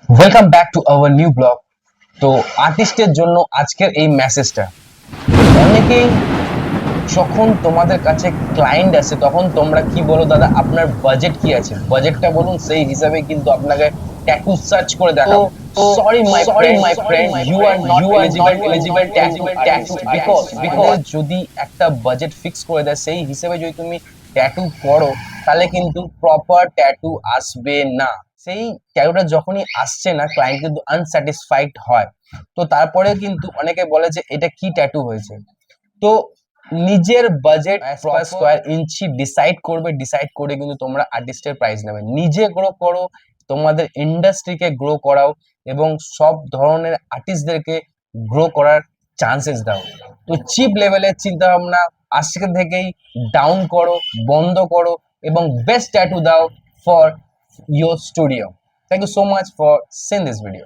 Welcome back to our new blog. তো আর্টিস্টের জন্য আজকের এই মেসেজটা, অনেকেই যখন তোমাদের কাছে ক্লায়েন্ট আসে তখন তোমরা কি বলো, দাদা আপনার বাজেট কি আছে, বাজেটটা বলুন, সেই হিসাবে কিন্তু আপনাকে ট্যাটু সার্চ করে দেখাবো। Sorry my friend, you are not eligible tattoo because যদি একটা বাজেট ফিক্স করে দেয় সেই হিসেবে যদি তুমি ট্যাটু করো তাহলে কিন্তু প্রপার ট্যাটু আসবে না। সেই ট্যাটুটা যখনই আসছে না, ক্লায়েন্ট কিন্তু আনস্যাটিসফাইড হয়। তো তারপরে কিন্তু অনেকে বলে যে এটা কি ট্যাটু হয়েছে। তো নিজের বাজেট পার স্কোয়ার ইঞ্চি ডিসাইড করবে, ডিসাইড করে কিন্তু তোমরা আর্টিস্টের প্রাইস নেবে। নিজে গ্রো করো, তোমাদের ইন্ডাস্ট্রিকে গ্রো করাও এবং সব ধরনের আর্টিস্টদেরকে গ্রো করার চান্সেস দাও। তো চিপ লেভেলের চিন্তা ভাবনা আজকে থেকেই ডাউন করো, বন্ধ করো এবং বেস্ট ট্যাটু দাও for your studio. Thank you so much for seeing this video.